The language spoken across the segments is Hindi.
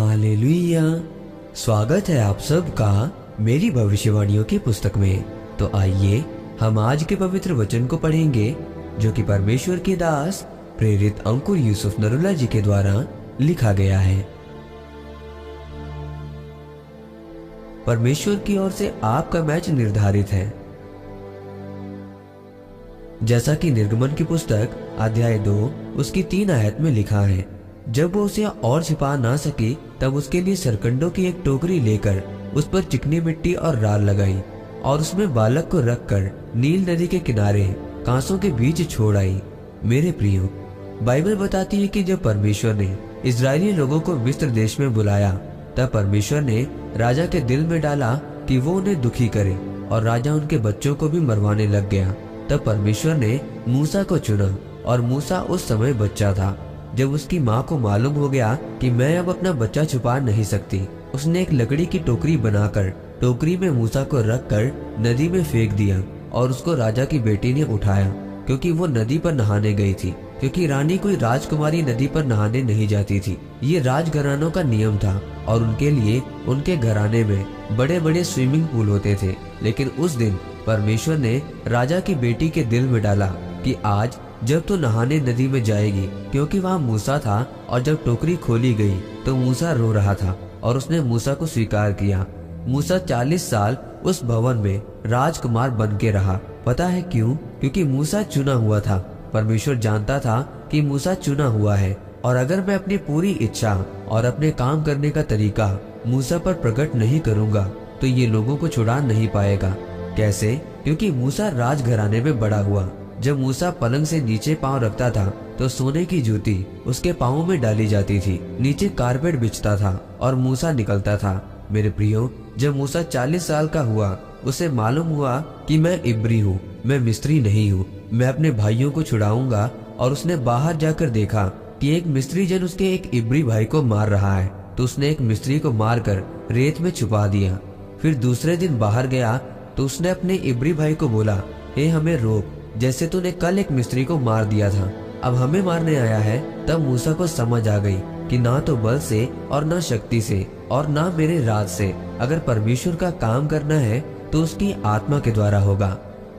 हालेलुया। स्वागत है आप सबका मेरी भविष्यवाणियों की पुस्तक में। तो आइए हम आज के पवित्र वचन को पढ़ेंगे जो कि परमेश्वर के दास प्रेरित अंकुर यूसुफ नरुला जी के द्वारा लिखा गया है। परमेश्वर की ओर से आपका मैच निर्धारित है। जैसा कि निर्गमन की पुस्तक अध्याय 2 उसकी 3 आयत में लिखा है, जब वो उसे और छिपा ना सकी तब उसके लिए सरकंडों की एक टोकरी लेकर उस पर चिकनी मिट्टी और राल लगाई और उसमें बालक को रखकर नील नदी के किनारे कांसों के बीच छोड़ आई। मेरे प्रियो, बाइबल बताती है कि जब परमेश्वर ने इजरायली लोगों को मिस्र देश में बुलाया तब परमेश्वर ने राजा के दिल में डाला कि वो उन्हें दुखी करे और राजा उनके बच्चों को भी मरवाने लग गया। तब परमेश्वर ने मूसा को चुना और मूसा उस समय बच्चा था। जब उसकी माँ को मालूम हो गया कि मैं अब अपना बच्चा छुपा नहीं सकती, उसने एक लकड़ी की टोकरी बनाकर टोकरी में मूसा को रखकर नदी में फेंक दिया और उसको राजा की बेटी ने उठाया, क्योंकि वो नदी पर नहाने गई थी, क्योंकि रानी कोई राजकुमारी नदी पर नहाने नहीं जाती थी। ये राजघरानों का नियम था और उनके लिए उनके घराने में बड़े बड़े स्विमिंग पूल होते थे। लेकिन उस दिन परमेश्वर ने राजा की बेटी के दिल में डाला कि आज जब तो नहाने नदी में जाएगी, क्योंकि वहाँ मूसा था। और जब टोकरी खोली गई तो मूसा रो रहा था और उसने मूसा को स्वीकार किया। मूसा 40 साल उस भवन में राजकुमार बन के रहा। पता है क्यों? क्योंकि मूसा चुना हुआ था। परमेश्वर जानता था कि मूसा चुना हुआ है और अगर मैं अपनी पूरी इच्छा और अपने काम करने का तरीका मूसा पर प्रकट नहीं करूंगा तो ये लोगों को छुड़ा नहीं पाएगा। कैसे? क्योंकि मूसा राजघराने में बड़ा हुआ। जब मूसा पलंग से नीचे पांव रखता था तो सोने की जूती उसके पांवों में डाली जाती थी, नीचे कारपेट बिछता था और मूसा निकलता था। मेरे प्रियो, जब मूसा 40 साल का हुआ उसे मालूम हुआ कि मैं इब्री हूँ, मैं मिस्री नहीं हूँ, मैं अपने भाइयों को छुड़ाऊंगा। और उसने बाहर जाकर देखा कि एक मिस्री जन उसके एक इब्री भाई को मार रहा है, तो उसने एक मिस्री को मारकर रेत में छुपा दिया। फिर दूसरे दिन बाहर गया तो उसने अपने इब्री भाई को बोला, हे हमें रोक, जैसे तूने कल एक मिस्त्री को मार दिया था, अब हमें मारने आया है। तब मूसा को समझ आ गई कि ना तो बल से और ना शक्ति से और ना मेरे राज से, अगर परमेश्वर का काम करना है तो उसकी आत्मा के द्वारा होगा।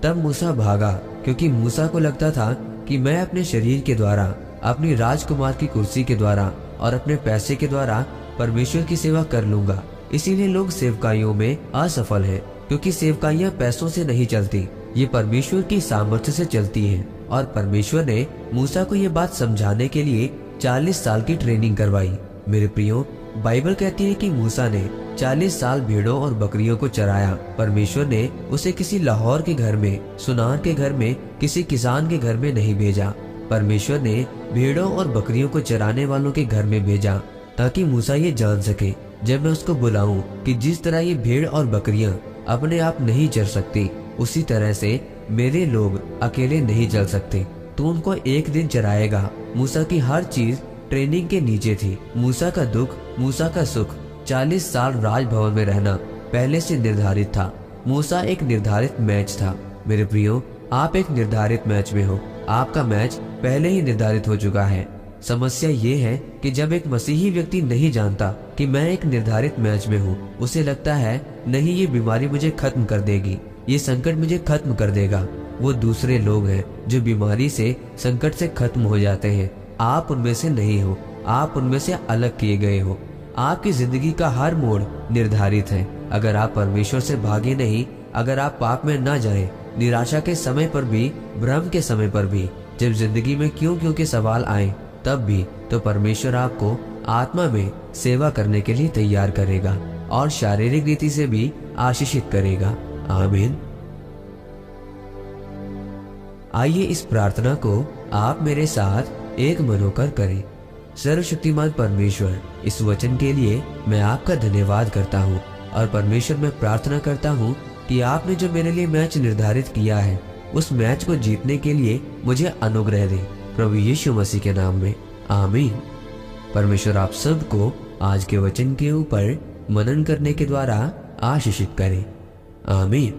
तब मूसा भागा, क्योंकि मूसा को लगता था कि मैं अपने शरीर के द्वारा, अपनी राजकुमार की कुर्सी के द्वारा और अपने पैसे के द्वारा परमेश्वर की सेवा कर लूंगा। इसीलिए लोग सेवकाइयों में असफल हैं, क्योंकि सेवकाइयां पैसों से नहीं चलती, ये परमेश्वर की सामर्थ्य से चलती हैं। और परमेश्वर ने मूसा को ये बात समझाने के लिए 40 साल की ट्रेनिंग करवाई। मेरे प्रियो, बाइबल कहती है कि मूसा ने 40 साल भेड़ों और बकरियों को चराया। परमेश्वर ने उसे किसी लाहौर के घर में, सुनार के घर में, किसी किसान के घर में नहीं भेजा। परमेश्वर ने भेड़ों और बकरियों को चराने वालों के घर में भेजा, ताकि मूसा ये जान सके जब मैं उसको बुलाऊं कि जिस तरह ये भेड़ और बकरियां अपने आप नहीं चर सकती, उसी तरह से मेरे लोग अकेले नहीं चल सकते। तो उनको एक दिन चराएगा। मूसा की हर चीज ट्रेनिंग के नीचे थी। मूसा का दुख, मूसा का सुख, 40 साल राजभवन में रहना पहले से निर्धारित था। मूसा एक निर्धारित मैच था। मेरे प्रियो, आप एक निर्धारित मैच में हो। आपका मैच पहले ही निर्धारित हो चुका है। समस्या ये है कि जब एक मसीही व्यक्ति नहीं जानता कि मैं एक निर्धारित मैच में हूँ, उसे लगता है नहीं, ये बीमारी मुझे खत्म कर देगी, ये संकट मुझे खत्म कर देगा। वो दूसरे लोग हैं जो बीमारी से, संकट से खत्म हो जाते हैं। आप उनमें से नहीं हो, आप उनमें से अलग किए गए हो। आपकी जिंदगी का हर मोड़ निर्धारित है। अगर आप परमेश्वर से भागे नहीं, अगर आप पाप में न जाएं, निराशा के समय पर भी, भ्रम के समय पर भी, जब जिंदगी में क्यों के सवाल आए तब भी, तो परमेश्वर आपको आत्मा में सेवा करने के लिए तैयार करेगा और शारीरिक रीति से भी आशीषित करेगा। आमीन। आइए इस प्रार्थना को आप मेरे साथ एक मन होकर करें। सर्वशक्तिमान परमेश्वर, इस वचन के लिए मैं आपका धन्यवाद करता हूँ और परमेश्वर मैं प्रार्थना करता हूँ कि आपने जो मेरे लिए मैच निर्धारित किया है, उस मैच को जीतने के लिए मुझे अनुग्रह दे, प्रभु यीशु मसीह के नाम में, आमीन। परमेश्वर आप सबको आज के वचन के ऊपर मनन करने के द्वारा आशीषित करे, आमीन।